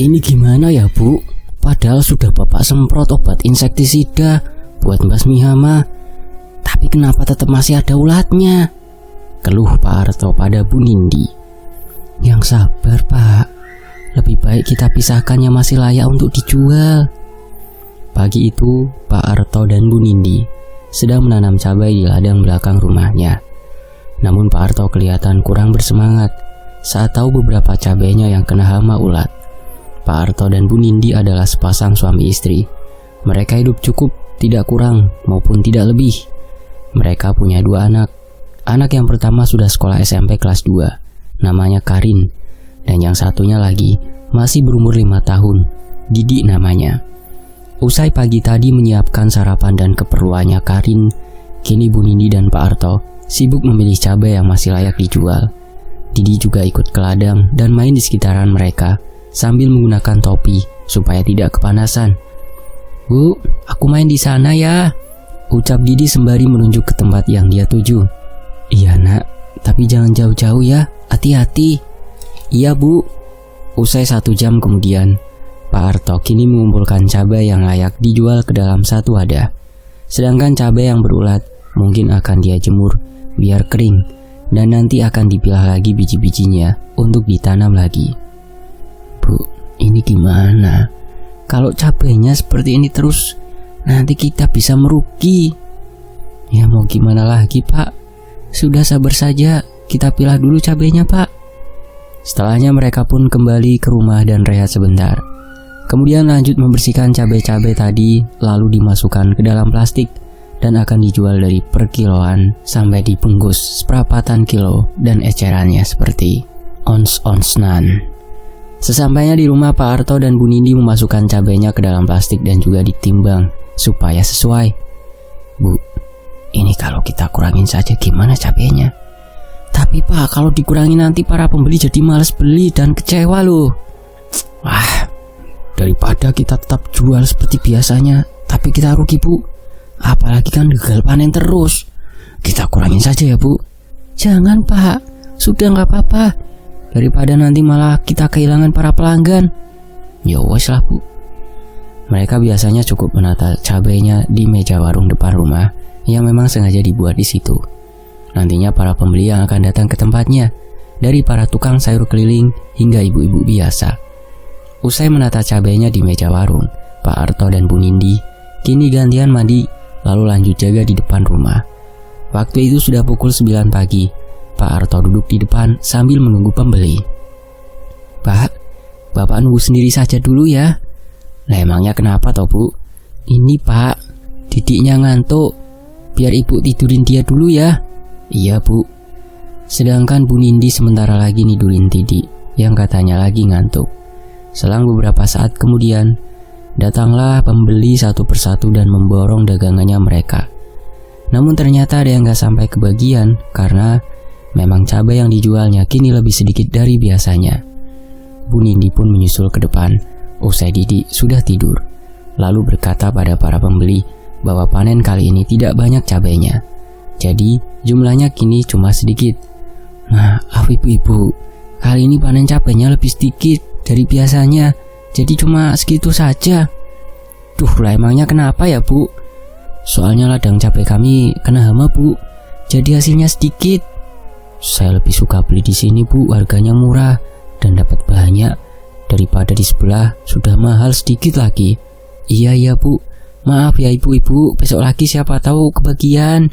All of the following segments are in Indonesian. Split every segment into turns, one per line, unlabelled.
Ini gimana ya Bu? Padahal sudah Bapak semprot obat insektisida buat membasmi hama, tapi kenapa tetap masih ada ulatnya? Keluh Pak Arto pada Bu Nindi. Yang sabar Pak, lebih baik kita pisahkan yang masih layak untuk dijual. Pagi itu Pak Arto dan Bu Nindi sedang menanam cabai di ladang belakang rumahnya. Namun Pak Arto kelihatan kurang bersemangat saat tahu beberapa cabainya yang kena hama ulat. Pak Arto dan Bu Nindi adalah sepasang suami istri. Mereka hidup cukup, tidak kurang maupun tidak lebih. Mereka punya 2 anak. Anak yang pertama sudah sekolah SMP kelas 2, namanya Karin. Dan yang satunya lagi masih berumur 5 tahun, Didi namanya. Usai pagi tadi menyiapkan sarapan dan keperluannya Karin, kini Bu Nindi dan Pak Arto sibuk memilih cabai yang masih layak dijual. Didi juga ikut ke ladang dan main di sekitaran mereka sambil menggunakan topi supaya tidak kepanasan. Bu, aku main di sana ya, ucap Didi sembari menunjuk ke tempat yang dia tuju. Iya nak, tapi jangan jauh-jauh ya, hati-hati. Iya Bu. Usai 1 jam kemudian, Pak Arto kini mengumpulkan cabai yang layak dijual ke dalam satu wadah. Sedangkan cabai yang berulat mungkin akan dia jemur biar kering, dan nanti akan dipilah lagi biji-bijinya untuk ditanam lagi. Bu, ini gimana? Kalau cabainya seperti ini terus, nanti kita bisa merugi. Ya mau gimana lagi Pak? Sudah sabar saja, kita pilah dulu cabainya Pak. Setelahnya mereka pun kembali ke rumah dan rehat sebentar. Kemudian lanjut membersihkan cabai-cabai tadi, lalu dimasukkan ke dalam plastik dan akan dijual dari per kiloan sampai dibungkus seperempatan kilo dan ecerannya seperti ons-onsnan. Sesampainya di rumah, Pak Arto dan Bu Nindi memasukkan cabainya ke dalam plastik dan juga ditimbang supaya sesuai. Bu, ini kalau kita kurangin saja gimana cabainya? Tapi Pak, kalau dikurangi nanti para pembeli jadi malas beli dan kecewa loh. Wah, daripada kita tetap jual seperti biasanya tapi kita rugi Bu. Apalagi kan gagal panen terus. Kita kurangin saja ya Bu. Jangan Pak, sudah gak apa-apa, daripada nanti malah kita kehilangan para pelanggan. Ya wes lah Bu. Mereka biasanya cukup menata cabainya di meja warung depan rumah yang memang sengaja dibuat di situ. Nantinya para pembeli yang akan datang ke tempatnya, dari para tukang sayur keliling hingga ibu-ibu biasa. Usai menata cabainya di meja warung, Pak Arto dan Bu Nindi kini gantian mandi lalu lanjut jaga di depan rumah. Waktu itu sudah pukul 9 pagi. Pak Arto duduk di depan sambil menunggu pembeli. Pak, Bapak nunggu sendiri saja dulu ya. Lah emangnya kenapa toh Bu? Ini Pak, Didiknya ngantuk, biar Ibu tidurin dia dulu ya. Iya Bu. Sedangkan Bu Nindi sementara lagi nidurin Didi yang katanya lagi ngantuk. Selang beberapa saat kemudian, datanglah pembeli satu persatu dan memborong dagangannya mereka. Namun ternyata ada yang gak sampai kebagian karena memang cabai yang dijualnya kini lebih sedikit dari biasanya. Bu Nindi pun menyusul ke depan usai Didi sudah tidur, lalu berkata pada para pembeli bahwa panen kali ini tidak banyak cabainya. Jadi jumlahnya kini cuma sedikit. Maaf ibu-ibu, kali ini panen cabainya lebih sedikit dari biasanya, jadi cuma segitu saja. Duh lah emangnya kenapa ya Bu? Soalnya ladang cabai kami kena hama Bu, jadi hasilnya sedikit. Saya lebih suka beli di sini Bu, harganya murah dan dapat banyak daripada di sebelah sudah mahal sedikit lagi. Iya Bu, maaf ya ibu-ibu, besok lagi siapa tahu kebagian.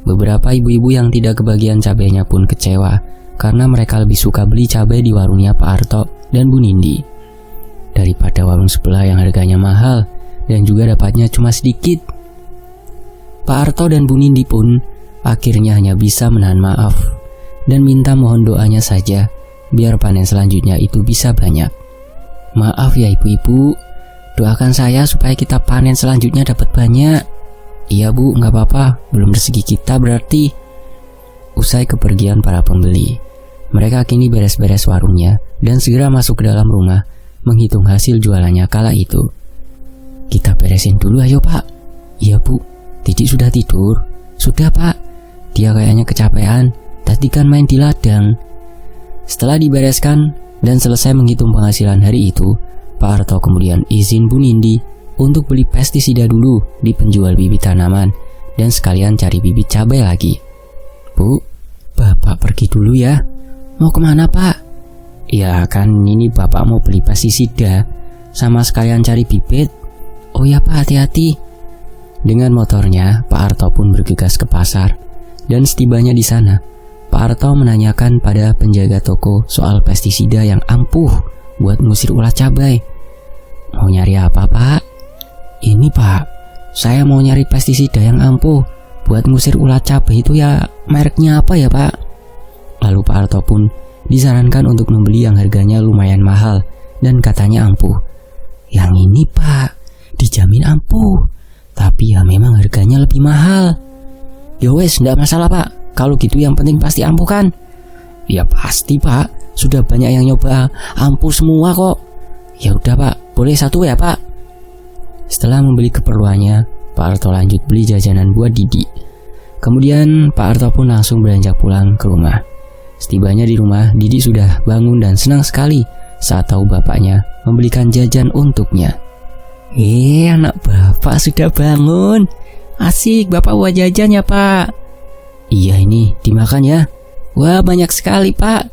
Beberapa ibu-ibu yang tidak kebagian cabainya pun kecewa karena mereka lebih suka beli cabai di warungnya Pak Arto dan Bu Nindi daripada warung sebelah yang harganya mahal dan juga dapatnya cuma sedikit. Pak Arto dan Bu Nindi pun akhirnya hanya bisa menahan maaf dan minta mohon doanya saja biar panen selanjutnya itu bisa banyak. Maaf ya ibu-ibu, doakan saya supaya kita panen selanjutnya dapat banyak. Iya Bu, gak apa-apa, belum rezeki kita berarti. Usai kepergian para pembeli, mereka kini beres-beres warungnya dan segera masuk ke dalam rumah menghitung hasil jualannya kala itu. Kita beresin dulu ayo Pak. Iya Bu, Didi sudah tidur. Sudah Pak, dia kayaknya kecapean, tadi kan main di ladang. Setelah dibereskan, Dan selesai menghitung penghasilan hari itu, Pak Harto kemudian izin Bu Nindi untuk beli pestisida dulu di penjual bibit tanaman dan sekalian cari bibit cabai lagi. Bu, Bapak pergi dulu ya. Mau kemana Pak? Ya kan ini Bapak mau beli pestisida sama sekalian cari bibit. Oh ya Pak, hati-hati. Dengan motornya, Pak Harto pun bergegas ke pasar. Dan setibanya di sana, Pak Harto menanyakan pada penjaga toko soal pestisida yang ampuh buat ngusir ulat cabai. Mau nyari apa Pak? Ini Pak, saya mau nyari pestisida yang ampuh buat ngusir ulat cabai itu ya, mereknya apa ya Pak? Lalu Pak Harto pun disarankan untuk membeli yang harganya lumayan mahal dan katanya ampuh. Yang ini Pak, dijamin ampuh, tapi ya memang harganya lebih mahal. Ya wes, nggak masalah Pak. Kalau gitu yang penting pasti ampuh kan? Ya pasti Pak, sudah banyak yang nyoba ampuh semua kok. Ya udah Pak, boleh satu ya Pak. Setelah membeli keperluannya, Pak Harto lanjut beli jajanan buat Didi. Kemudian Pak Harto pun langsung beranjak pulang ke rumah. Setibanya di rumah, Didi sudah bangun dan senang sekali saat tahu bapaknya membelikan jajan untuknya. Anak bapak sudah bangun. Asik, bapak buat jajan ya Pak. Iya ini, dimakan ya. Wah banyak sekali Pak.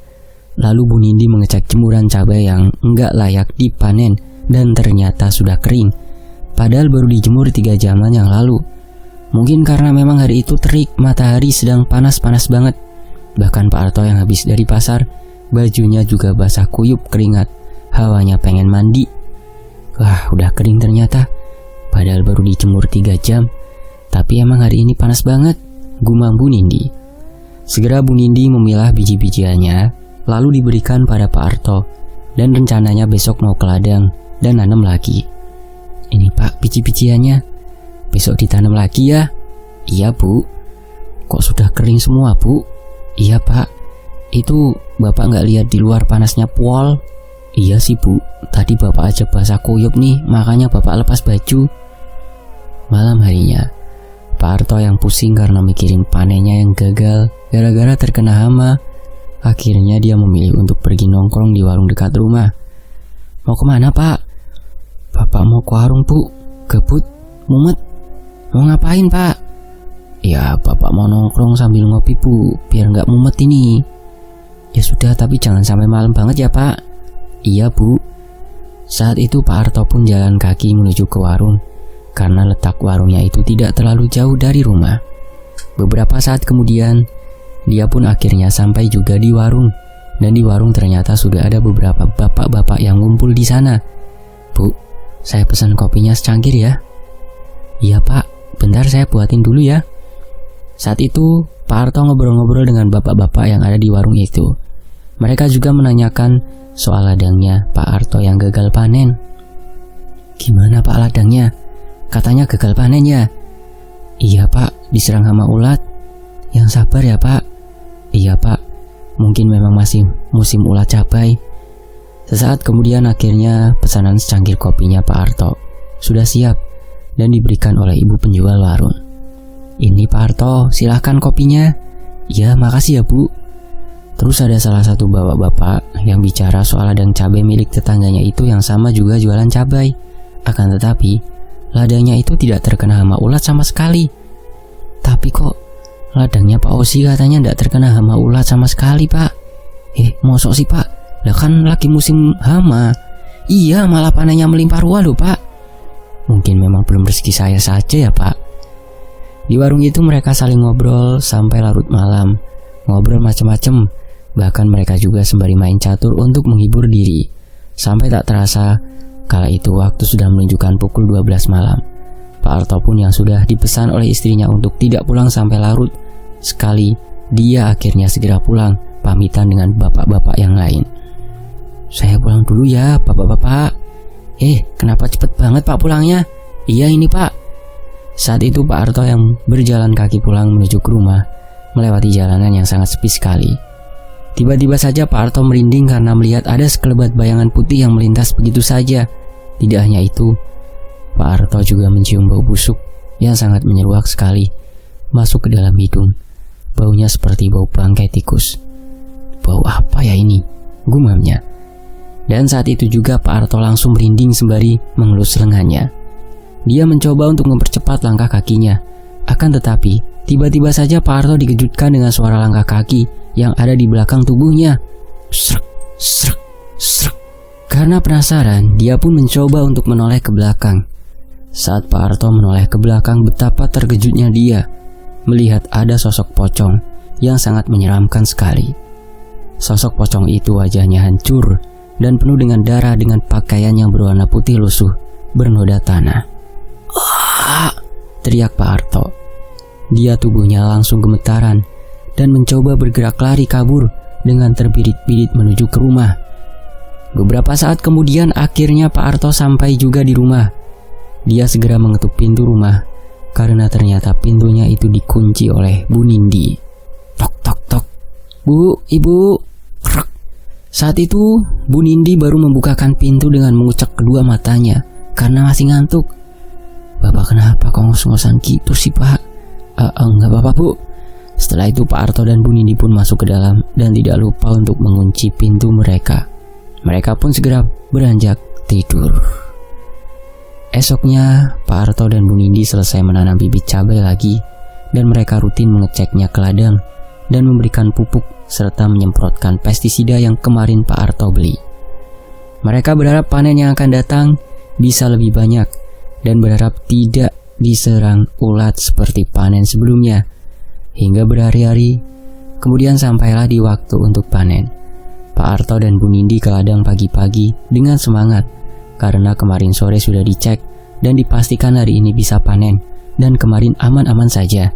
Lalu Bu Nindi mengecek jemuran cabai yang enggak layak dipanen dan ternyata sudah kering. Padahal baru dijemur 3 jaman yang lalu. Mungkin karena memang hari itu terik, matahari sedang panas-panas banget. Bahkan Pak Harto yang habis dari pasar, bajunya juga basah kuyup keringat. Hawanya pengen mandi. Wah udah kering ternyata. Padahal baru dijemur 3 jam. Tapi emang hari ini panas banget, gumam Bu Nindi. Segera Bu Nindi memilah biji-bijiannya, lalu diberikan pada Pak Harto. Dan rencananya besok mau ke ladang dan nanam lagi. Ini Pak biji-bijiannya, besok ditanam lagi ya? Iya Bu. Kok sudah kering semua Bu? Iya Pak. Itu Bapak nggak lihat di luar panasnya pol? Iya sih Bu, tadi Bapak aja basah kuyup nih, makanya Bapak lepas baju. Malam harinya, Pak Harto yang pusing karena mikirin panennya yang gagal gara-gara terkena hama. Akhirnya dia memilih untuk pergi nongkrong di warung dekat rumah. Mau kemana Pak? Bapak mau ke warung Bu. Gabut, mumet. Mau ngapain Pak? Ya Bapak mau nongkrong sambil ngopi Bu, biar nggak mumet ini. Ya sudah, tapi jangan sampai malam banget ya Pak. Iya Bu. Saat itu Pak Harto pun jalan kaki menuju ke warung, karena letak warungnya itu tidak terlalu jauh dari rumah. Beberapa saat kemudian, dia pun akhirnya sampai juga di warung. Dan di warung ternyata sudah ada beberapa bapak-bapak yang ngumpul di sana. Bu, saya pesan kopinya secangkir ya. Iya Pak, bentar saya buatin dulu ya. Saat itu, Pak Harto ngobrol-ngobrol dengan bapak-bapak yang ada di warung itu. Mereka juga menanyakan soal ladangnya Pak Harto yang gagal panen. Gimana Pak ladangnya? Katanya gagal panen ya? Iya Pak, diserang hama ulat. Yang sabar ya Pak. Iya Pak, mungkin memang masih musim ulat cabai. Sesaat kemudian akhirnya pesanan secangkir kopinya Pak Harto sudah siap dan diberikan oleh ibu penjual warung. Ini Pak Harto, silahkan kopinya. Ya makasih ya Bu. Terus ada salah satu bapak-bapak yang bicara soal ladang cabai milik tetangganya itu yang sama juga jualan cabai. Akan tetapi ladangnya itu tidak terkena hama ulat sama sekali. Tapi kok ladangnya Pak Osi katanya tidak terkena hama ulat sama sekali Pak. Mosok sih Pak? Lah kan lagi musim hama. Iya, malah panennya melimpah ruah loh Pak. Mungkin memang belum rezeki saya saja ya Pak. Di warung itu mereka saling ngobrol sampai larut malam. Ngobrol macam-macam. Bahkan mereka juga sembari main catur untuk menghibur diri. Sampai tak terasa, kala itu waktu sudah menunjukkan pukul 12 malam. Pak Harto pun yang sudah dipesan oleh istrinya untuk tidak pulang sampai larut sekali, dia akhirnya segera pulang, pamitan dengan bapak-bapak yang lain. Saya pulang dulu ya bapak-bapak. Kenapa cepet banget Pak pulangnya? Iya ini Pak. Saat itu Pak Harto yang berjalan kaki pulang menuju ke rumah, melewati jalanan yang sangat sepi sekali. Tiba-tiba saja Pak Harto merinding karena melihat ada sekelebat bayangan putih yang melintas begitu saja. Tidak hanya itu, Pak Harto juga mencium bau busuk yang sangat menyeruak sekali masuk ke dalam hidung. Baunya seperti bau bangkai tikus. Bau apa ya ini? Gumamnya. Dan saat itu juga Pak Arto langsung merinding sembari mengelus lengannya. Dia mencoba untuk mempercepat langkah kakinya. Akan tetapi, tiba-tiba saja Pak Arto dikejutkan dengan suara langkah kaki yang ada di belakang tubuhnya. Srek, srek, srek. Karena penasaran, dia pun mencoba untuk menoleh ke belakang. Saat Pak Arto menoleh ke belakang, betapa terkejutnya dia melihat ada sosok pocong yang sangat menyeramkan sekali. Sosok pocong itu wajahnya hancur dan penuh dengan darah dengan pakaian yang berwarna putih lusuh bernoda tanah. "Ah!" teriak Pak Arto. Dia tubuhnya langsung gemetaran dan mencoba bergerak lari kabur dengan terbirit-birit menuju ke rumah. Beberapa saat kemudian akhirnya Pak Arto sampai juga di rumah. Dia segera mengetuk pintu rumah karena ternyata pintunya itu dikunci oleh Bu Nindi. Tok tok tok. "Bu, Ibu." Krek. Saat itu Bu Nindi baru membukakan pintu dengan mengucek kedua matanya karena masih ngantuk. "Bapak kenapa kok ngos-ngosan gitu sih, Pak?" Enggak apa-apa, Bu." Setelah itu Pak Arto dan Bu Nindi pun masuk ke dalam dan tidak lupa untuk mengunci pintu mereka. Mereka pun segera beranjak tidur. Esoknya Pak Arto dan Bu Nindi selesai menanam bibit cabai lagi dan mereka rutin mengeceknya ke ladang dan memberikan pupuk serta menyemprotkan pestisida yang kemarin Pak Arto beli. Mereka berharap panen yang akan datang bisa lebih banyak dan berharap tidak diserang ulat seperti panen sebelumnya. Hingga berhari-hari, kemudian sampailah di waktu untuk panen. Pak Arto dan Bu Nindi ke ladang pagi-pagi dengan semangat karena kemarin sore sudah dicek dan dipastikan hari ini bisa panen dan kemarin aman-aman saja.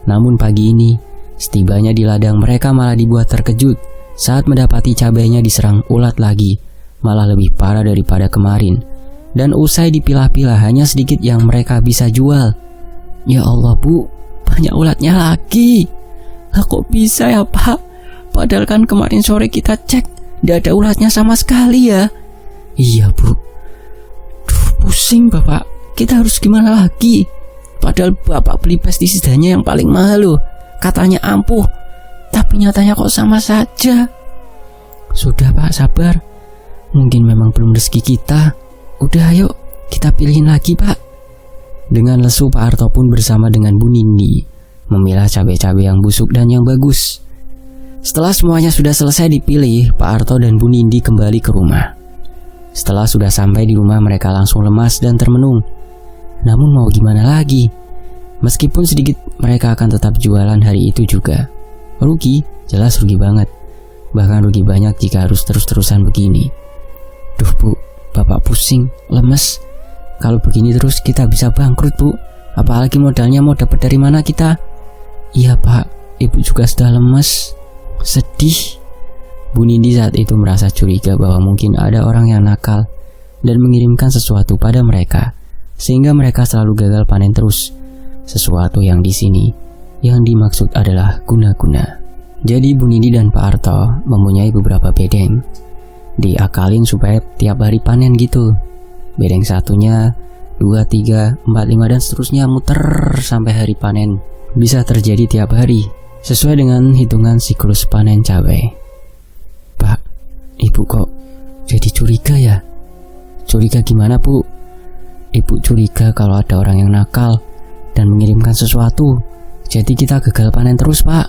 Namun pagi ini, setibanya di ladang mereka malah dibuat terkejut saat mendapati cabainya diserang ulat lagi, malah lebih parah daripada kemarin. Dan usai dipilah-pilah hanya sedikit yang mereka bisa jual. "Ya Allah, Bu, banyak ulatnya lagi. Lah kok bisa ya, Pak? Padahal kan kemarin sore kita cek tidak ada ulatnya sama sekali ya." "Iya, Bu. Duh, pusing Bapak. Kita harus gimana lagi? Padahal Bapak beli pestisidanya yang paling mahal loh. Katanya ampuh, tapi nyatanya kok sama saja." "Sudah Pak, sabar. Mungkin memang belum rezeki kita. Udah ayo, kita pilihin lagi Pak." Dengan lesu Pak Arto pun bersama dengan Bu Nindi memilah cabai-cabai yang busuk dan yang bagus. Setelah semuanya sudah selesai dipilih, Pak Arto dan Bu Nindi kembali ke rumah. Setelah sudah sampai di rumah, mereka langsung lemas dan termenung. Namun mau gimana lagi? Meskipun sedikit, mereka akan tetap jualan hari itu juga. Rugi, jelas rugi banget. Bahkan rugi banyak jika harus terus-terusan begini. "Duh Bu, Bapak pusing, lemes. Kalau begini terus kita bisa bangkrut Bu. Apalagi modalnya mau dapat dari mana kita?" "Iya Pak, Ibu juga sudah lemes, sedih." Bu Nindi saat itu merasa curiga bahwa mungkin ada orang yang nakal dan mengirimkan sesuatu pada mereka, sehingga mereka selalu gagal panen terus. Sesuatu yang di sini yang dimaksud adalah guna-guna. Jadi Bu Nindi dan Pak Arto mempunyai beberapa bedeng. Diakalin supaya tiap hari panen gitu. Bedeng satunya 2, 3, 4, 5 dan seterusnya muter sampai hari panen. Bisa terjadi tiap hari sesuai dengan hitungan siklus panen cabai. "Pak, Ibu kok jadi curiga ya?" "Curiga gimana Bu?" "Ibu curiga kalau ada orang yang nakal dan mengirimkan sesuatu, jadi kita gagal panen terus Pak."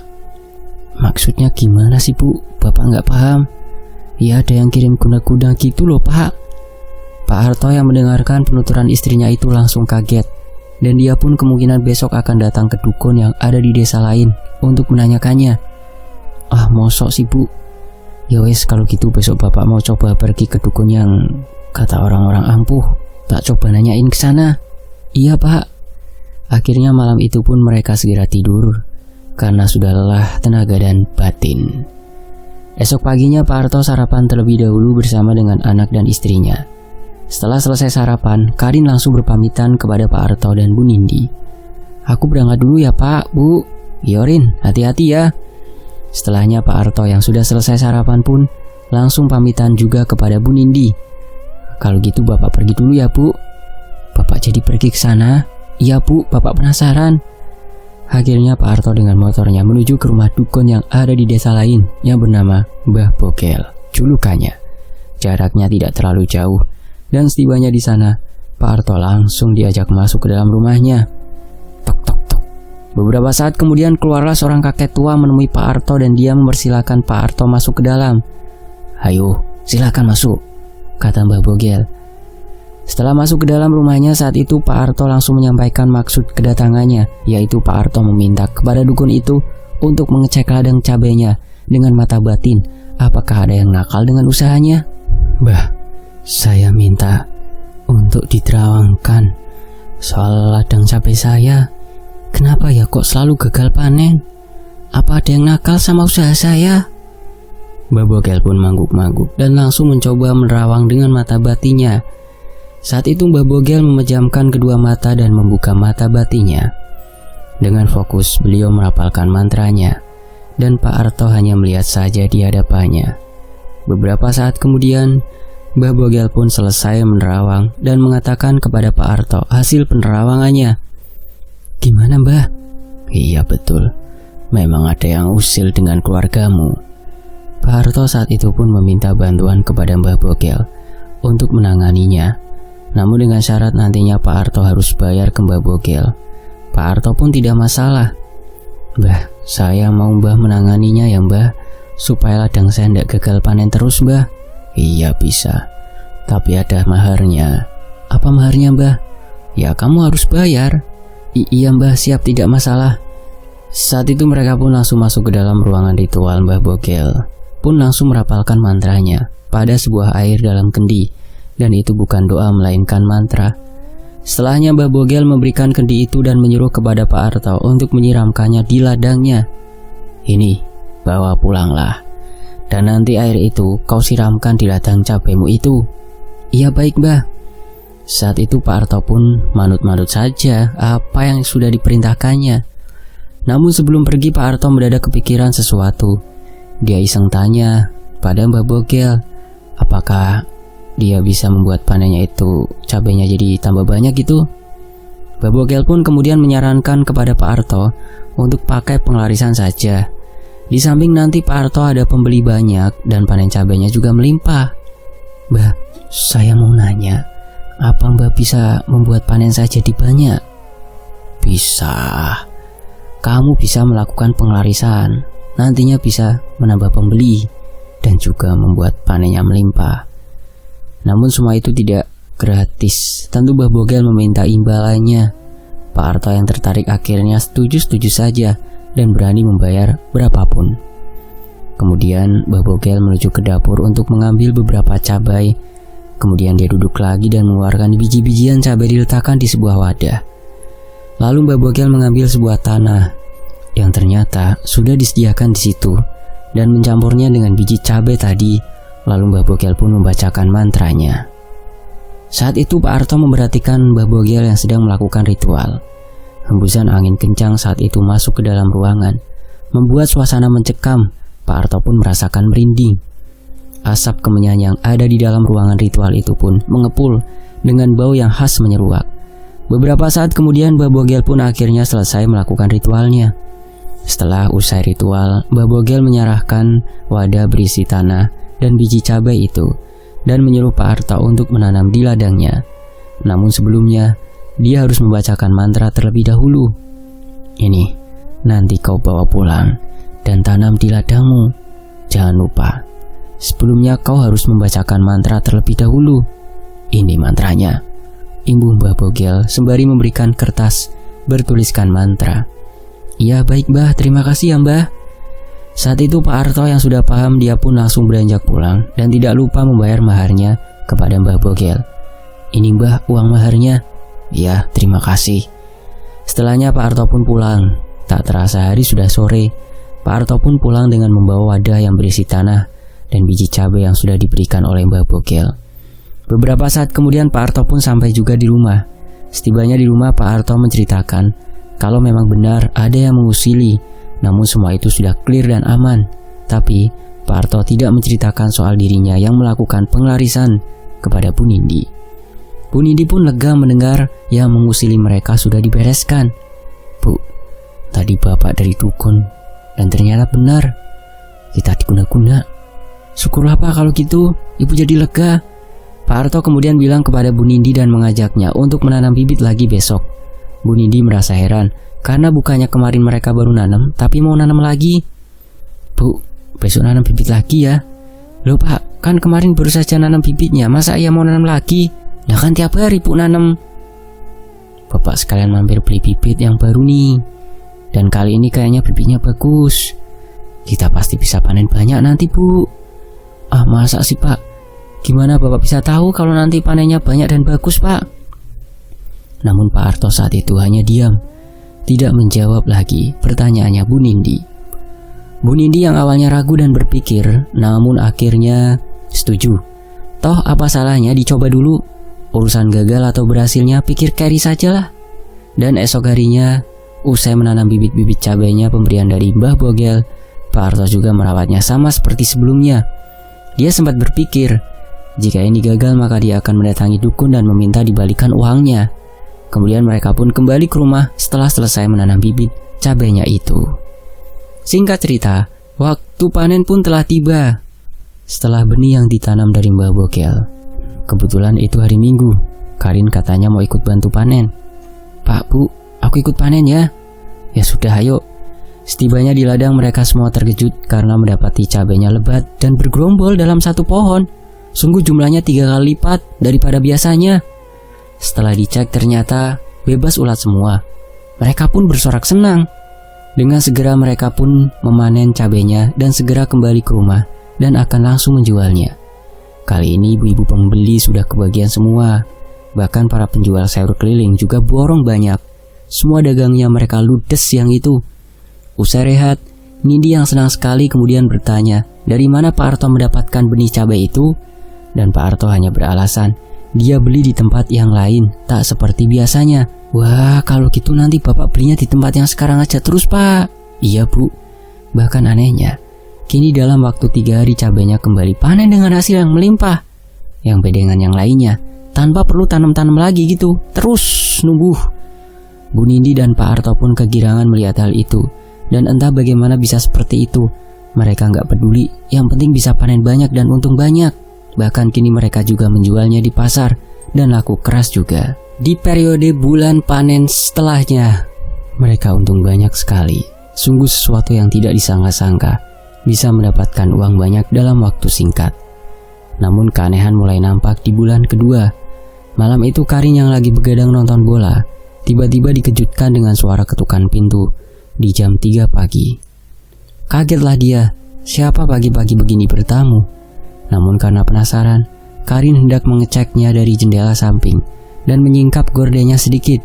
"Maksudnya gimana sih Bu? Bapak nggak paham." "Ya ada yang kirim guna-guna gitu loh Pak." Pak Arto yang mendengarkan penuturan istrinya itu langsung kaget, dan dia pun kemungkinan besok akan datang ke dukun yang ada di desa lain untuk menanyakannya. "Ah mosok sih Bu? Ya wes kalau gitu besok Bapak mau coba pergi ke dukun yang kata orang-orang ampuh, tak coba nanyain ke sana." "Iya Pak." Akhirnya malam itu pun mereka segera tidur karena sudah lelah tenaga dan batin. Esok paginya Pak Arto sarapan terlebih dahulu bersama dengan anak dan istrinya. Setelah selesai sarapan, Karin langsung berpamitan kepada Pak Arto dan Bu Nindi. "Aku berangkat dulu ya Pak, Bu." "Yorin, hati-hati ya." Setelahnya Pak Arto yang sudah selesai sarapan pun langsung pamitan juga kepada Bu Nindi. "Kalau gitu Bapak pergi dulu ya Bu." "Bapak jadi pergi ke sana?" "Iya Bu, Bapak penasaran." Akhirnya Pak Arto dengan motornya menuju ke rumah dukun yang ada di desa lain yang bernama Mbah Bogel, julukannya. Jaraknya tidak terlalu jauh, dan setibanya di sana, Pak Arto langsung diajak masuk ke dalam rumahnya. Tok tok tok. Beberapa saat kemudian keluarlah seorang kakek tua menemui Pak Arto dan dia mempersilahkan Pak Arto masuk ke dalam. "Ayo, silakan masuk," kata Mbah Bogel. Setelah masuk ke dalam rumahnya, saat itu Pak Arto langsung menyampaikan maksud kedatangannya, yaitu Pak Arto meminta kepada dukun itu untuk mengecek ladang cabainya dengan mata batin, apakah ada yang nakal dengan usahanya. "Mbah, saya minta untuk diterawangkan soal ladang cabai saya. Kenapa ya kok selalu gagal panen? Apa ada yang nakal sama usaha saya?" Mbah Bogel pun mangguk-mangguk dan langsung mencoba menerawang dengan mata batinnya. Saat itu Mbah Bogel memejamkan kedua mata dan membuka mata batinnya. Dengan fokus beliau merapalkan mantranya, dan Pak Arto hanya melihat saja di hadapannya. Beberapa saat kemudian, Mbah Bogel pun selesai menerawang dan mengatakan kepada Pak Arto hasil penerawangannya. "Gimana, Mbah?" "Iya betul, memang ada yang usil dengan keluargamu." Pak Arto saat itu pun meminta bantuan kepada Mbah Bogel untuk menanganinya. Namun dengan syarat nantinya Pak Arto harus bayar ke Mbah Bogel. Pak Arto pun tidak masalah. "Mbah, saya mau Mbah menanganinya ya Mbah, supaya ladang saya tidak gagal panen terus Mbah." "Iya bisa, tapi ada maharnya." "Apa maharnya Mbah?" "Ya kamu harus bayar." Iya Mbah, siap, tidak masalah." Saat itu mereka pun langsung masuk ke dalam ruangan ritual. Mbah Bogel pun langsung merapalkan mantranya pada sebuah air dalam kendi. Dan itu bukan doa melainkan mantra. Setelahnya Mbah Bogel memberikan kendi itu dan menyuruh kepada Pak Arto untuk menyiramkannya di ladangnya. "Ini, bawa pulanglah. Dan nanti air itu kau siramkan di ladang cabaimu itu." "Iya baik Mbah." Saat itu Pak Arto pun manut-manut saja apa yang sudah diperintahkannya. Namun sebelum pergi Pak Arto mendadak kepikiran sesuatu. Dia iseng tanya pada Mbah Bogel, apakah dia bisa membuat panennya itu cabainya jadi tambah banyak gitu. Mbah Bogel pun kemudian menyarankan kepada Pak Arto untuk pakai penglarisan saja. Di samping nanti Pak Arto ada pembeli banyak dan panen cabainya juga melimpah. "Mbah, saya mau nanya, apa Mbah bisa membuat panen saya jadi banyak?" "Bisa. Kamu bisa melakukan penglarisan, nantinya bisa menambah pembeli dan juga membuat panennya melimpah. Namun semua itu tidak gratis. Tentu Mbah Bogel meminta imbalannya. Pak Arto yang tertarik akhirnya setuju-setuju saja dan berani membayar berapapun. Kemudian Mbah Bogel menuju ke dapur untuk mengambil beberapa cabai. Kemudian dia duduk lagi dan mengeluarkan biji-bijian cabai diletakkan di sebuah wadah. Lalu Mbah Bogel mengambil sebuah tanah yang ternyata sudah disediakan di situ dan mencampurnya dengan biji cabai tadi. Lalu Mbah Bogel pun membacakan mantranya. Saat itu Pak Arto memperhatikan Mbah Bogel yang sedang melakukan ritual. Hembusan angin kencang saat itu masuk ke dalam ruangan, membuat suasana mencekam. Pak Arto pun merasakan merinding. Asap kemenyan yang ada di dalam ruangan ritual itu pun mengepul dengan bau yang khas menyeruak. Beberapa saat kemudian Mbah Bogel pun akhirnya selesai melakukan ritualnya. Setelah usai ritual, Mbah Bogel menyerahkan wadah berisi tanah dan biji cabai itu dan menyuruh Pak Arto untuk menanam di ladangnya. Namun sebelumnya dia harus membacakan mantra terlebih dahulu. "Ini nanti kau bawa pulang dan tanam di ladangmu. Jangan lupa, sebelumnya kau harus membacakan mantra terlebih dahulu. Ini mantranya," imbuh Mbah Bogel sembari memberikan kertas bertuliskan mantra. "Iya baik Mbah, terima kasih ya Mbah." Saat itu Pak Arto yang sudah paham, dia pun langsung beranjak pulang dan tidak lupa membayar maharnya kepada Mbah Bogel. "Ini Mbah uang maharnya." "Ya, terima kasih." Setelahnya Pak Arto pun pulang. Tak terasa hari sudah sore. Pak Arto pun pulang dengan membawa wadah yang berisi tanah dan biji cabai yang sudah diberikan oleh Mbah Bogel. Beberapa saat kemudian Pak Arto pun sampai juga di rumah. Setibanya di rumah, Pak Arto menceritakan kalau memang benar ada yang mengusili. Namun semua itu sudah clear dan aman. Tapi Pak Arto tidak menceritakan soal dirinya yang melakukan penglarisan kepada Bu Nindi. Bu Nindi pun lega mendengar yang mengusili mereka sudah dibereskan. "Bu, tadi bapak dari dukun dan ternyata benar, kita diguna-guna. Syukurlah Pak kalau gitu, Ibu jadi lega. Pak Arto kemudian bilang kepada Bu Nindi dan mengajaknya untuk menanam bibit lagi besok. Bu Nindi merasa heran, karena bukannya kemarin mereka baru nanam, tapi mau nanam lagi. Bu, besok nanam bibit lagi ya. Loh Pak, kan kemarin baru saja nanam bibitnya, masa iya mau nanam lagi? Nah kan tiap hari Bu nanam. Bapak sekalian mampir beli bibit yang baru nih. Dan kali ini kayaknya bibitnya bagus. Kita pasti bisa panen banyak nanti Bu. Ah masa sih Pak? Gimana Bapak bisa tahu kalau nanti panennya banyak dan bagus Pak? Namun Pak Arto saat itu hanya diam, tidak menjawab lagi pertanyaannya Bu Nindi. Bu Nindi yang awalnya ragu dan berpikir, namun akhirnya setuju. Toh apa salahnya dicoba dulu? Urusan gagal atau berhasilnya pikir carry sajalah. Dan esok harinya, usai menanam bibit-bibit cabainya pemberian dari Mbah Bogel, Pak Arto juga merawatnya sama seperti sebelumnya. Dia sempat berpikir, jika ini gagal maka dia akan mendatangi dukun dan meminta dibalikan uangnya. Kemudian mereka pun kembali ke rumah setelah selesai menanam bibit cabainya itu. Singkat cerita, waktu panen pun telah tiba. Setelah benih yang ditanam dari Mbah Bogel. Kebetulan itu hari Minggu. Karin katanya mau ikut bantu panen. Pak, Bu, aku ikut panen ya. Ya sudah, ayo. Setibanya di ladang mereka semua terkejut karena mendapati cabainya lebat dan bergerombol dalam satu pohon. Sungguh jumlahnya 3 kali lipat daripada biasanya. Setelah dicek ternyata bebas ulat semua. Mereka pun bersorak senang. Dengan segera mereka pun memanen cabainya dan segera kembali ke rumah dan akan langsung menjualnya. Kali ini ibu-ibu pembeli sudah kebagian semua. Bahkan para penjual sayur keliling juga borong banyak. Semua dagangnya mereka ludes siang itu. Usai rehat, Nindi yang senang sekali kemudian bertanya dari mana Pak Arto mendapatkan benih cabai itu. Dan Pak Arto hanya beralasan dia beli di tempat yang lain, tak seperti biasanya. Wah, kalau gitu nanti Bapak belinya di tempat yang sekarang aja terus Pak. Iya Bu. Bahkan anehnya, kini dalam waktu 3 hari cabainya kembali panen dengan hasil yang melimpah. Yang beda dengan yang lainnya, tanpa perlu tanam-tanam lagi gitu, terus numbuh. Bu Nindi dan Pak Arto pun kegirangan melihat hal itu. Dan entah bagaimana bisa seperti itu. Mereka nggak peduli, yang penting bisa panen banyak dan untung banyak. Bahkan kini mereka juga menjualnya di pasar dan laku keras juga. Di periode bulan panen setelahnya, mereka untung banyak sekali. Sungguh sesuatu yang tidak disangka-sangka, bisa mendapatkan uang banyak dalam waktu singkat. Namun keanehan mulai nampak di bulan kedua. Malam itu Karin yang lagi begadang nonton bola, tiba-tiba dikejutkan dengan suara ketukan pintu di jam 3 pagi. Kagetlah dia, siapa pagi-pagi begini bertamu? Namun karena penasaran, Karin hendak mengeceknya dari jendela samping dan menyingkap gordennya sedikit.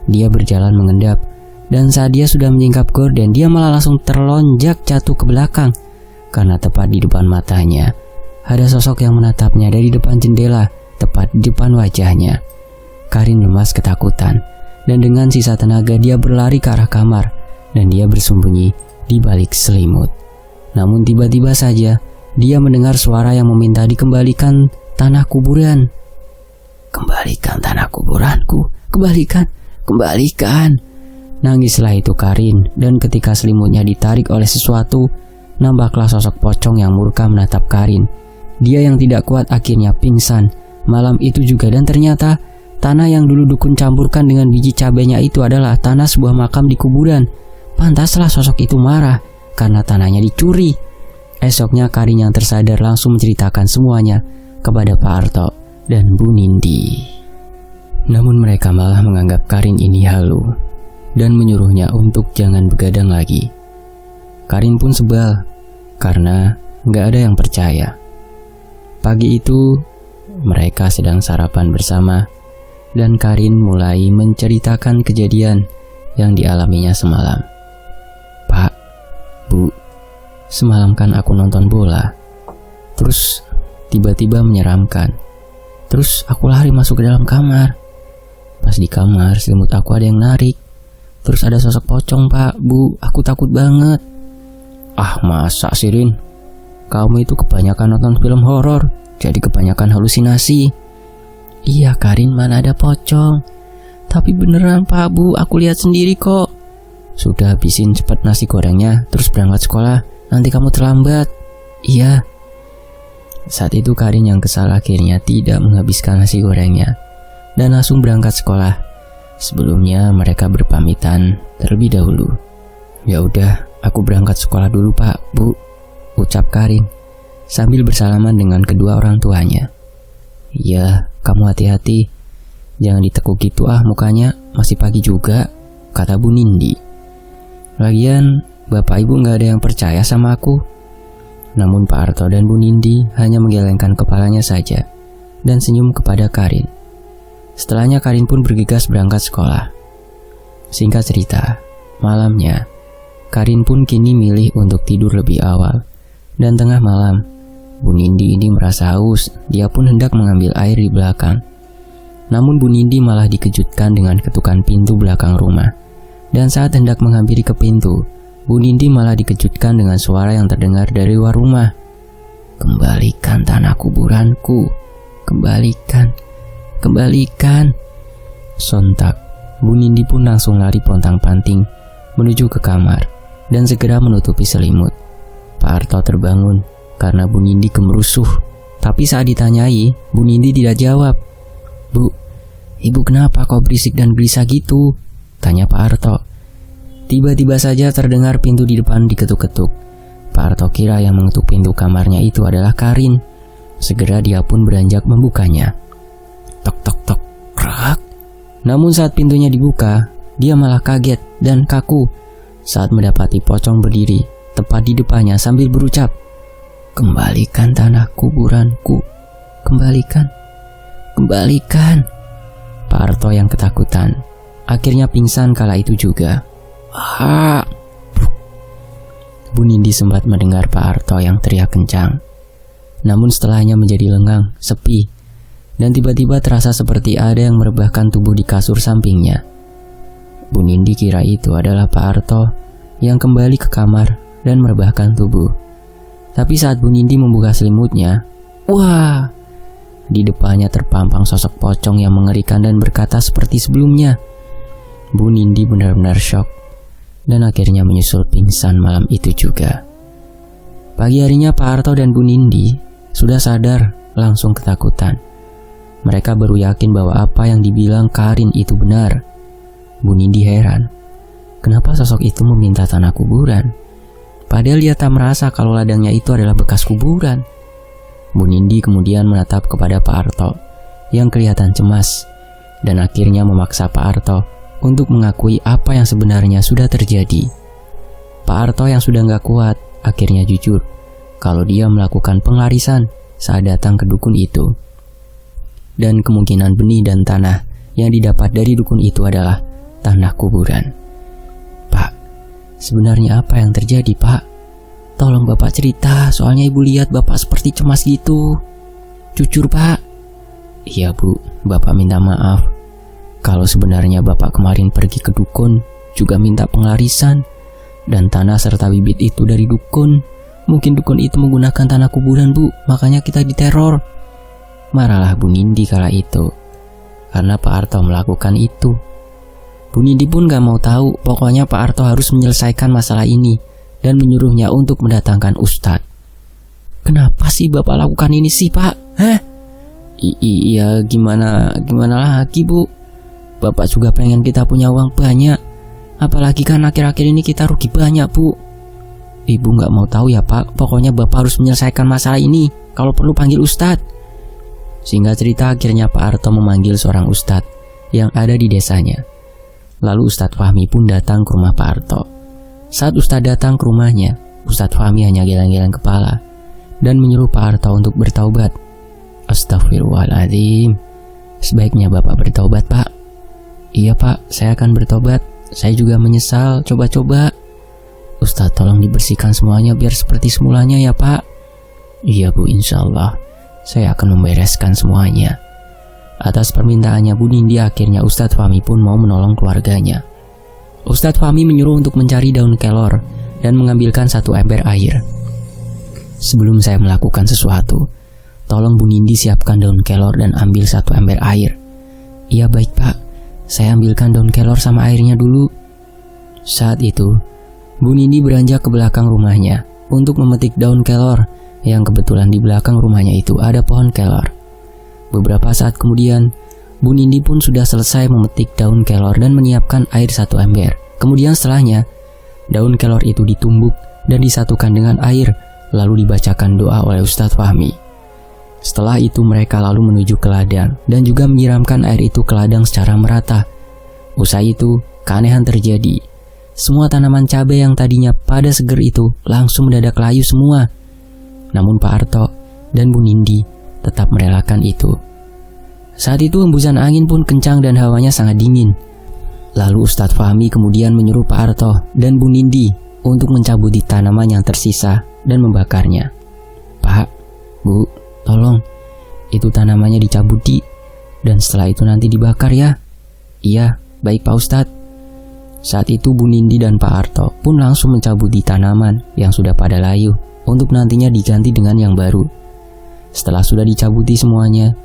Dia berjalan mengendap, dan saat dia sudah menyingkap gorden, dia malah langsung terlonjak jatuh ke belakang. Karena tepat di depan matanya, ada sosok yang menatapnya dari depan jendela, tepat di depan wajahnya. Karin lemas ketakutan, dan dengan sisa tenaga dia berlari ke arah kamar, dan dia bersembunyi di balik selimut. Namun tiba-tiba saja, dia mendengar suara yang meminta dikembalikan tanah kuburan. Kembalikan tanah kuburanku, kembalikan, kembalikan. Nangislah itu Karin, dan ketika selimutnya ditarik oleh sesuatu, nampaklah sosok pocong yang murka menatap Karin. Dia yang tidak kuat akhirnya pingsan malam itu juga, dan ternyata tanah yang dulu dukun campurkan dengan biji cabainya itu adalah tanah sebuah makam di kuburan. Pantaslah sosok itu marah karena tanahnya dicuri. Esoknya Karin yang tersadar langsung menceritakan semuanya kepada Pak Arto dan Bu Nindi. Namun mereka malah menganggap Karin ini halu dan menyuruhnya untuk jangan begadang lagi. Karin pun sebal karena gak ada yang percaya. Pagi itu mereka sedang sarapan bersama dan Karin mulai menceritakan kejadian yang dialaminya semalam. Pak, Bu, semalam kan aku nonton bola, terus tiba-tiba menyeramkan. Terus aku lari masuk ke dalam kamar. Pas di kamar selimut aku ada yang narik. Terus ada sosok pocong Pak, Bu, aku takut banget. Ah masa sih Rin, kamu itu kebanyakan nonton film horor, jadi kebanyakan halusinasi. Iya Karin, mana ada pocong. Tapi beneran Pak, Bu, aku lihat sendiri kok. Sudah habisin cepat nasi gorengnya, terus berangkat sekolah, nanti kamu terlambat. Iya. Saat itu Karin yang kesal akhirnya tidak menghabiskan nasi gorengnya dan langsung berangkat sekolah. Sebelumnya mereka berpamitan terlebih dahulu. "Ya udah, aku berangkat sekolah dulu Pak, Bu," ucap Karin sambil bersalaman dengan kedua orang tuanya. "Iya, kamu hati-hati. Jangan ditekuk gitu mukanya, masih pagi juga," kata Bu Nindi. "Lagian, Bapak Ibu gak ada yang percaya sama aku." Namun Pak Arto dan Bu Nindi hanya menggelengkan kepalanya saja dan senyum kepada Karin. Setelahnya Karin pun bergegas berangkat sekolah. Singkat cerita, malamnya Karin pun kini milih untuk tidur lebih awal. Dan tengah malam, Bu Nindi ini merasa haus. Dia pun hendak mengambil air di belakang. Namun Bu Nindi malah dikejutkan dengan ketukan pintu belakang rumah. Dan saat hendak menghampiri ke pintu, Bu Nindi malah dikejutkan dengan suara yang terdengar dari luar rumah. "Kembalikan tanah kuburanku, kembalikan, kembalikan." Sontak, Bu Nindi pun langsung lari pontang-panting menuju ke kamar dan segera menutupi selimut. Pak Arto terbangun karena Bu Nindi kemerusuh. Tapi saat ditanyai, Bu Nindi tidak jawab. "Bu, Ibu kenapa kok berisik dan gelisah gitu?" tanya Pak Arto. Tiba-tiba saja terdengar pintu di depan diketuk-ketuk. Pak Arto kira yang mengetuk pintu kamarnya itu adalah Karin. Segera dia pun beranjak membukanya. Tok tok tok, krak. Namun saat pintunya dibuka, dia malah kaget dan kaku saat mendapati pocong berdiri tepat di depannya sambil berucap, "Kembalikan tanah kuburanku, kembalikan, kembalikan." Pak Arto yang ketakutan akhirnya pingsan kala itu juga. Bu Nindi sempat mendengar Pak Arto yang teriak kencang. Namun setelahnya menjadi lengang, sepi, dan tiba-tiba terasa seperti ada yang merebahkan tubuh di kasur sampingnya. Bu Nindi kira itu adalah Pak Arto yang kembali ke kamar dan merebahkan tubuh. Tapi saat Bu Nindi membuka selimutnya, wah, di depannya terpampang sosok pocong yang mengerikan dan berkata seperti sebelumnya. Bu Nindi benar-benar syok dan akhirnya menyusul pingsan malam itu juga. Pagi harinya Pak Arto dan Bu Nindi sudah sadar langsung ketakutan. Mereka baru yakin bahwa apa yang dibilang Karin itu benar. Bu Nindi heran, kenapa sosok itu meminta tanah kuburan? Padahal dia tak merasa kalau ladangnya itu adalah bekas kuburan. Bu Nindi kemudian menatap kepada Pak Arto yang kelihatan cemas dan akhirnya memaksa Pak Arto untuk mengakui apa yang sebenarnya sudah terjadi. Pak Arto yang sudah gak kuat akhirnya jujur kalau dia melakukan penglarisan saat datang ke dukun itu. Dan kemungkinan benih dan tanah yang didapat dari dukun itu adalah tanah kuburan. "Pak, sebenarnya apa yang terjadi, Pak? Tolong Bapak cerita, soalnya Ibu lihat Bapak seperti cemas gitu. Jujur, Pak." "Iya, Bu, Bapak minta maaf. Kalau sebenarnya Bapak kemarin pergi ke dukun juga minta penglarisan dan tanah serta bibit itu dari dukun. Mungkin dukun itu menggunakan tanah kuburan, Bu, makanya kita diteror." Marahlah Bu Nindi kala itu karena Pak Arto melakukan itu. Bu Nindi pun gak mau tahu, pokoknya Pak Arto harus menyelesaikan masalah ini dan menyuruhnya untuk mendatangkan ustadz. "Kenapa sih Bapak lakukan ini sih, Pak? Hah?" Iya, gimana lagi, Bu? Bapak juga pengen kita punya uang banyak. Apalagi kan akhir-akhir ini kita rugi banyak, Bu. "Ibu gak mau tahu ya, Pak. Pokoknya Bapak harus menyelesaikan masalah ini. Kalau perlu panggil ustadz." Singkat cerita akhirnya Pak Arto memanggil seorang ustadz yang ada di desanya. Lalu Ustadz Fahmi pun datang ke rumah Pak Arto. Saat ustadz datang ke rumahnya, Ustadz Fahmi hanya geleng-geleng kepala dan menyuruh Pak Arto untuk bertaubat. "Astagfirullahaladzim. Sebaiknya Bapak bertaubat, Pak." "Iya, Pak, saya akan bertobat. Saya juga menyesal, coba-coba." "Ustadz, tolong dibersihkan semuanya biar seperti semulanya ya, Pak." "Iya, Bu, insya Allah. Saya akan membereskan semuanya." Atas permintaannya Bu Nindi, akhirnya Ustadz Fahmi pun mau menolong keluarganya. Ustadz Fahmi menyuruh untuk mencari daun kelor dan mengambilkan 1 ember air. "Sebelum saya melakukan sesuatu, tolong Bu Nindi siapkan daun kelor dan ambil 1 ember air." "Iya, baik, Pak. Saya ambilkan daun kelor sama airnya dulu." Saat itu, Bu Nindi beranjak ke belakang rumahnya untuk memetik daun kelor yang kebetulan di belakang rumahnya itu ada pohon kelor. Beberapa saat kemudian, Bu Nindi pun sudah selesai memetik daun kelor dan menyiapkan air 1 ember. Kemudian setelahnya, daun kelor itu ditumbuk dan disatukan dengan air, lalu dibacakan doa oleh Ustadz Fahmi. Setelah itu mereka lalu menuju ke ladang dan juga menyiramkan air itu ke ladang secara merata. Usai itu, keanehan terjadi. Semua tanaman cabai yang tadinya pada seger itu langsung mendadak layu semua. Namun Pak Arto dan Bu Nindi tetap merelakan itu. Saat itu hembusan angin pun kencang dan hawanya sangat dingin. Lalu Ustadz Fahmi kemudian menyuruh Pak Arto dan Bu Nindi untuk mencabuti tanaman yang tersisa dan membakarnya. Pak, Bu, tolong, itu tanamannya dicabuti dan setelah itu nanti dibakar ya. Iya, baik Pak Ustadz. Saat itu Bu Nindi dan Pak Arto pun langsung mencabuti tanaman yang sudah pada layu untuk nantinya diganti dengan yang baru. Setelah sudah dicabuti semuanya,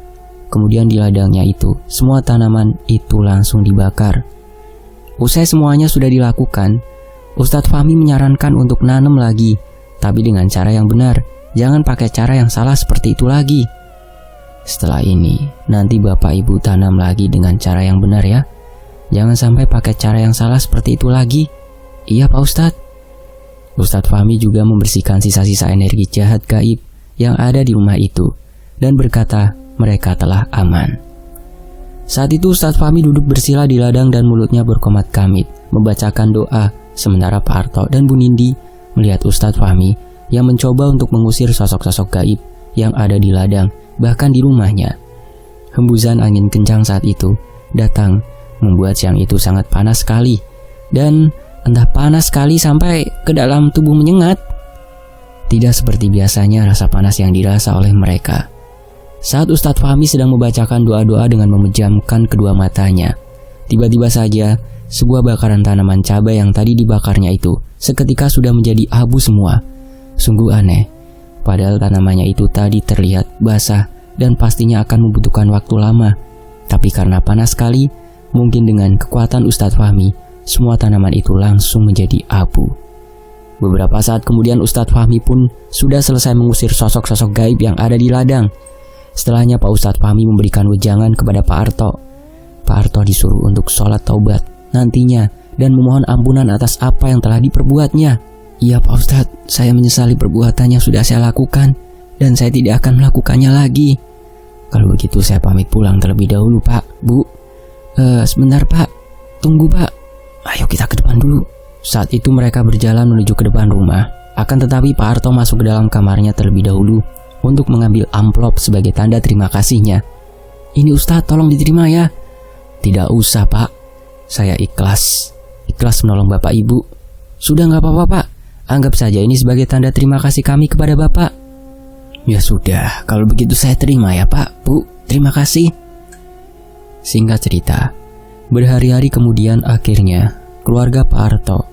kemudian di ladangnya itu, semua tanaman itu langsung dibakar. Usai semuanya sudah dilakukan, Ustadz Fahmi menyarankan untuk nanam lagi, tapi dengan cara yang benar. Jangan pakai cara yang salah seperti itu lagi. Setelah ini, nanti Bapak Ibu tanam lagi dengan cara yang benar ya. Jangan sampai pakai cara yang salah seperti itu lagi. Iya Pak Ustadz. Ustadz Fahmi juga membersihkan sisa-sisa energi jahat gaib yang ada di rumah itu dan berkata mereka telah aman. Saat itu Ustadz Fahmi duduk bersila di ladang dan mulutnya berkomat kamit membacakan doa, sementara Pak Arto dan Bu Nindi melihat Ustadz Fahmi yang mencoba untuk mengusir sosok-sosok gaib yang ada di ladang, bahkan di rumahnya. Hembusan angin kencang saat itu datang membuat siang itu sangat panas sekali, dan entah panas sekali sampai ke dalam tubuh menyengat. Tidak seperti biasanya rasa panas yang dirasa oleh mereka. Saat Ustadz Fahmi sedang membacakan doa-doa dengan memejamkan kedua matanya, tiba-tiba saja sebuah bakaran tanaman cabai yang tadi dibakarnya itu seketika sudah menjadi abu semua. Sungguh aneh, padahal tanamannya itu tadi terlihat basah dan pastinya akan membutuhkan waktu lama. Tapi karena panas sekali, mungkin dengan kekuatan Ustadz Fahmi, semua tanaman itu langsung menjadi abu. Beberapa saat kemudian Ustadz Fahmi pun sudah selesai mengusir sosok-sosok gaib yang ada di ladang. Setelahnya Pak Ustadz Fahmi memberikan wejangan kepada Pak Arto. Pak Arto disuruh untuk sholat taubat nantinya dan memohon ampunan atas apa yang telah diperbuatnya. Iya Pak Ustadz, saya menyesali perbuatan yang sudah saya lakukan dan saya tidak akan melakukannya lagi. Kalau begitu saya pamit pulang terlebih dahulu Pak, Bu. Sebentar Pak, tunggu Pak. Ayo kita ke depan dulu. Saat itu mereka berjalan menuju ke depan rumah. Akan tetapi Pak Arto masuk ke dalam kamarnya terlebih dahulu untuk mengambil amplop sebagai tanda terima kasihnya. Ini Ustadz, tolong diterima ya. Tidak usah Pak, saya ikhlas menolong Bapak Ibu. Sudah gak apa-apa Pak, anggap saja ini sebagai tanda terima kasih kami kepada Bapak. Ya sudah, kalau begitu saya terima ya Pak, Bu, terima kasih. Singkat cerita, berhari-hari kemudian akhirnya keluarga Pak Arto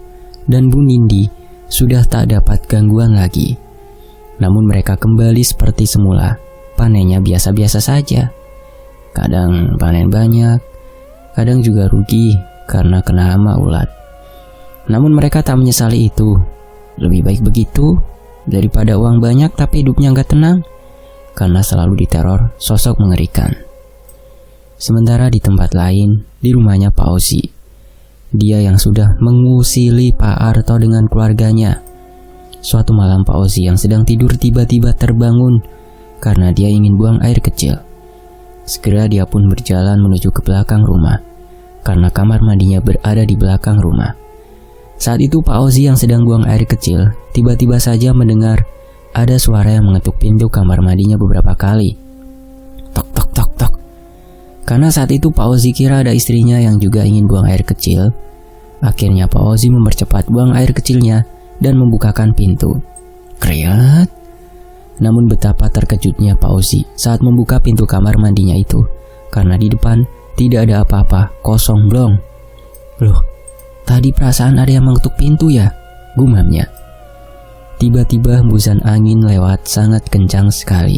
dan Bu Nindi sudah tak dapat gangguan lagi. Namun mereka kembali seperti semula, panennya biasa-biasa saja. Kadang panen banyak, kadang juga rugi karena kena hama ulat. Namun mereka tak menyesali itu. Lebih baik begitu daripada uang banyak tapi hidupnya gak tenang, karena selalu diteror sosok mengerikan. Sementara di tempat lain, di rumahnya Pak Ozi, dia yang sudah mengusili Pak Arto dengan keluarganya. Suatu malam Pak Ozi yang sedang tidur tiba-tiba terbangun karena dia ingin buang air kecil. Segera dia pun berjalan menuju ke belakang rumah, karena kamar mandinya berada di belakang rumah. Saat itu Pak Ozi yang sedang buang air kecil tiba-tiba saja mendengar ada suara yang mengetuk pintu kamar mandinya beberapa kali. Tok tok tok tok. Karena saat itu Pak Ozi kira ada istrinya yang juga ingin buang air kecil. Akhirnya Pak Ozi mempercepat buang air kecilnya dan membukakan pintu. Kriat. Namun betapa terkejutnya Pak Ozi saat membuka pintu kamar mandinya itu, karena di depan tidak ada apa-apa, kosong blong. Loh, tadi perasaan ada yang mengetuk pintu ya? Gumamnya. Tiba-tiba hembusan angin lewat sangat kencang sekali,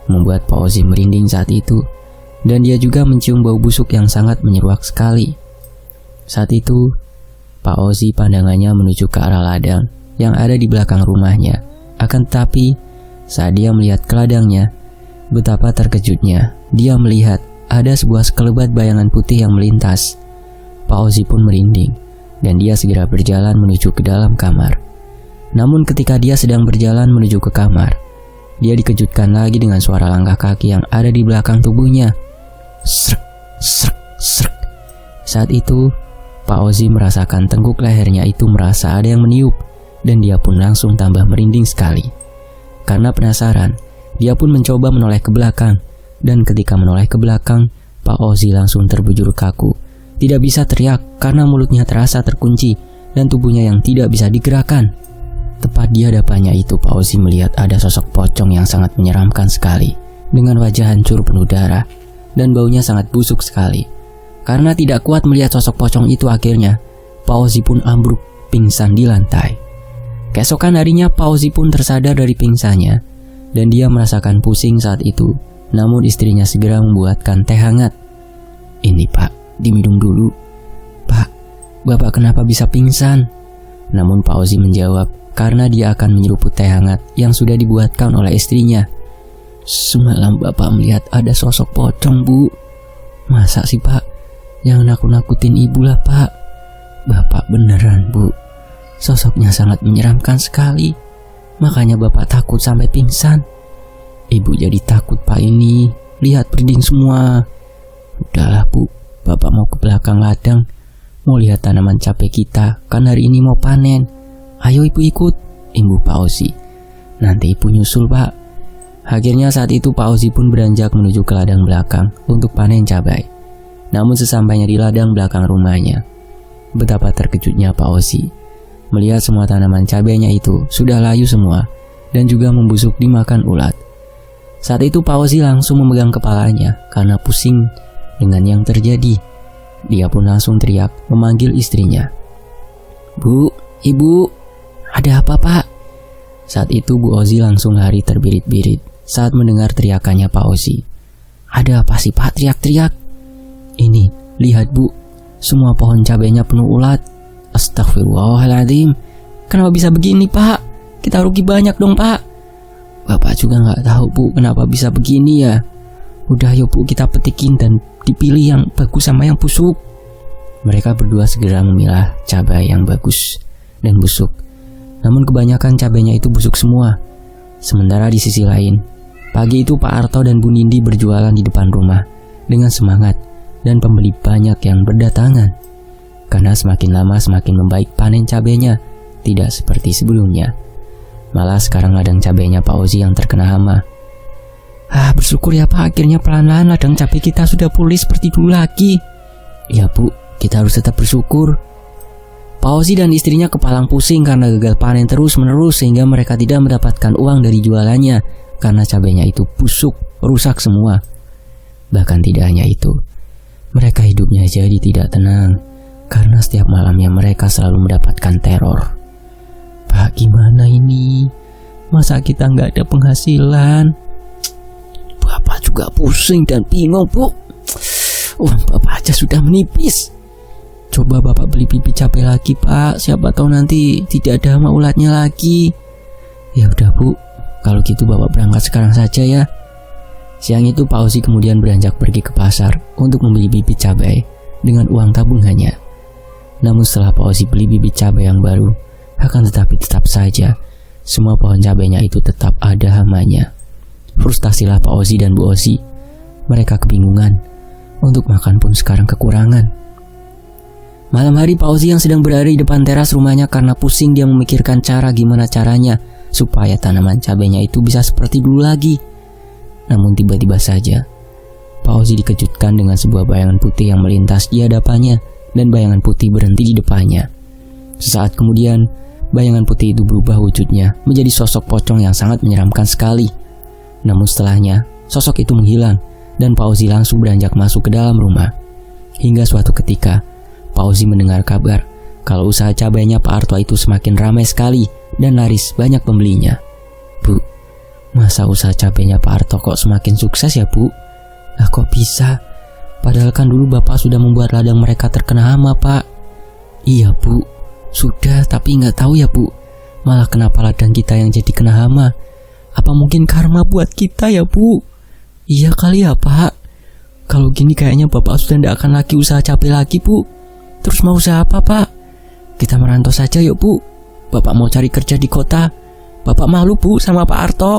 membuat Pak Ozi merinding saat itu, dan dia juga mencium bau busuk yang sangat menyeruak sekali. Saat itu Pak Ozi pandangannya menuju ke arah ladang yang ada di belakang rumahnya. Akan tetapi Saat dia melihat ke ladangnya, betapa terkejutnya dia melihat ada sebuah sekelebat bayangan putih yang melintas. Pak Ozi pun merinding dan dia segera berjalan menuju ke dalam kamar. Namun ketika dia sedang berjalan menuju ke kamar, dia dikejutkan lagi dengan suara langkah kaki yang ada di belakang tubuhnya. Srek, srek, srek. Saat itu, Pak Ozi merasakan tengkuk lehernya itu merasa ada yang meniup dan dia pun langsung tambah merinding sekali. Karena penasaran, dia pun mencoba menoleh ke belakang dan ketika menoleh ke belakang, Pak Ozi langsung terbujur kaku. Tidak bisa teriak karena mulutnya terasa terkunci dan tubuhnya yang tidak bisa digerakkan. Tepat di hadapannya itu Pak Ozi melihat ada sosok pocong yang sangat menyeramkan sekali dengan wajah hancur penuh darah dan baunya sangat busuk sekali. Karena tidak kuat melihat sosok pocong itu akhirnya, Pak Ozi pun ambruk pingsan di lantai. Keesokan harinya Pak Ozi pun tersadar dari pingsannya dan dia merasakan pusing saat itu. Namun istrinya segera membuatkan teh hangat. Ini Pak, diminum dulu. Pak, Bapak kenapa bisa pingsan? Namun Pak Ozi menjawab karena dia akan menyeruput teh hangat yang sudah dibuatkan oleh istrinya. Semalam Bapak melihat ada sosok pocong, Bu. Masa sih Pak? Jangan nakut-nakutin ibu lah Pak. Bapak beneran, Bu. Sosoknya sangat menyeramkan sekali. Makanya Bapak takut sampai pingsan. Ibu jadi takut Pak ini. Lihat berding semua. Udahlah Bu, Bapak mau ke belakang ladang. Mau lihat tanaman cabai kita. Kan hari ini mau panen. Ayo Ibu ikut, imbuh Pak Ozi. Nanti Ibu nyusul Pak. Akhirnya saat itu Pak Ozi pun beranjak menuju ke ladang belakang untuk panen cabai. Namun sesampainya di ladang belakang rumahnya, betapa terkejutnya Pak Ozi melihat semua tanaman cabainya itu sudah layu semua dan juga membusuk dimakan ulat. Saat itu Pak Ozi langsung memegang kepalanya karena pusing dengan yang terjadi. Dia pun langsung teriak memanggil istrinya. Bu, Ibu, ada apa Pak? Saat itu Bu Ozi langsung lari terbirit-birit saat mendengar teriakannya Pak Ozi. Ada apa sih Pak teriak-teriak? Ini, lihat Bu, semua pohon cabainya penuh ulat. Astagfirullahaladzim, kenapa bisa begini Pak? Kita rugi banyak dong Pak. Bapak juga gak tahu Bu kenapa bisa begini ya. Udah yuk Bu, kita petikin dan dipilih yang bagus sama yang busuk. Mereka berdua segera memilah cabai yang bagus dan busuk. Namun kebanyakan cabainya itu busuk semua. Sementara di sisi lain, pagi itu Pak Arto dan Bu Nindi berjualan di depan rumah dengan semangat dan pembeli banyak yang berdatangan. Karena semakin lama semakin membaik panen cabainya, tidak seperti sebelumnya. Malah sekarang ladang cabainya Pak Ozi yang terkena hama. Bersyukur ya Pak, akhirnya pelan-pelan ladang cabai kita sudah pulih seperti dulu lagi. Ya Bu, kita harus tetap bersyukur. Pak Ozi dan istrinya kepalang pusing karena gagal panen terus-menerus sehingga mereka tidak mendapatkan uang dari jualannya karena cabainya itu busuk, rusak semua. Bahkan tidak hanya itu, mereka hidupnya jadi tidak tenang karena setiap malamnya mereka selalu mendapatkan teror. Pak, gimana ini? Masa kita nggak ada penghasilan? Bapak juga pusing dan bingung Bu. Uang Bapak aja sudah menipis. Coba Bapak beli bibit cabai lagi Pak, siapa tahu nanti tidak ada hama ulatnya lagi. Ya udah Bu, kalau gitu Bapak berangkat sekarang saja ya. Siang itu Pak Ozi kemudian beranjak pergi ke pasar untuk membeli bibit cabai dengan uang tabungannya. Namun setelah Pak Ozi beli bibit cabai yang baru, akan tetapi tetap saja semua pohon cabainya itu tetap ada hamanya. Frustasilah Pak Ozi dan Bu Ozi. Mereka kebingungan, untuk makan pun sekarang kekurangan. Malam hari Pak Ozi yang sedang berada di depan teras rumahnya karena pusing dia memikirkan cara gimana caranya supaya tanaman cabainya itu bisa seperti dulu lagi. Namun tiba-tiba saja Pak Ozi dikejutkan dengan sebuah bayangan putih yang melintas di hadapannya dan bayangan putih berhenti di depannya. Sesaat kemudian bayangan putih itu berubah wujudnya menjadi sosok pocong yang sangat menyeramkan sekali. Namun setelahnya sosok itu menghilang dan Pak Ozi langsung beranjak masuk ke dalam rumah. Hingga suatu ketika Pak Ozi mendengar kabar kalau usaha cabainya Pak Arto itu semakin ramai sekali dan laris banyak pembelinya. Bu, masa usaha cabainya Pak Arto kok semakin sukses ya Bu? Lah kok bisa? Padahal kan dulu Bapak sudah membuat ladang mereka terkena hama Pak. Iya Bu, sudah, tapi nggak tahu ya Bu, malah kenapa ladang kita yang jadi kena hama.
Apa mungkin karma buat kita ya, Bu? Iya kali ya, Pak. Kalau gini kayaknya Bapak sudah tidak akan lagi usaha capek lagi, Bu. Terus mau usaha apa, Pak? Kita merantau saja yuk, Bu. Bapak mau cari kerja di kota. Bapak malu, Bu, sama Pak Arto.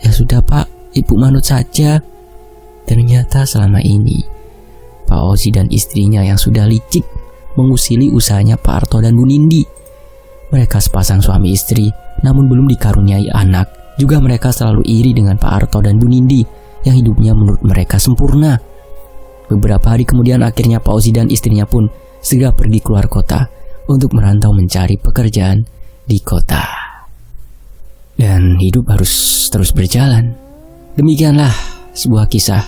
Ya sudah, Pak. Ibu manut saja. Ternyata selama ini Pak Ozi dan istrinya yang sudah licik mengusili usahanya Pak Arto dan Bu Nindi. Mereka sepasang suami istri, namun belum dikaruniai anak. Juga mereka selalu iri dengan Pak Arto dan Bu Nindi yang hidupnya menurut mereka sempurna. Beberapa hari kemudian akhirnya Pak Ozi dan istrinya pun segera pergi keluar kota untuk merantau mencari pekerjaan di kota. Dan hidup harus terus berjalan. Demikianlah sebuah kisah.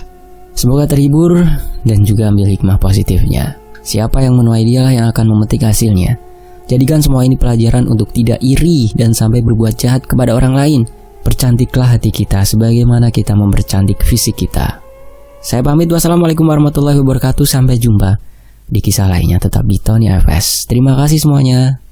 Semoga terhibur dan juga ambil hikmah positifnya. Siapa yang menuai dialah yang akan memetik hasilnya. Jadikan semua ini pelajaran untuk tidak iri dan sampai berbuat jahat kepada orang lain. Percantiklah hati kita sebagaimana kita mempercantik fisik kita. Saya pamit, wassalamualaikum warahmatullahi wabarakatuh. Sampai jumpa di kisah lainnya, tetap di Tony FS. Terima kasih semuanya.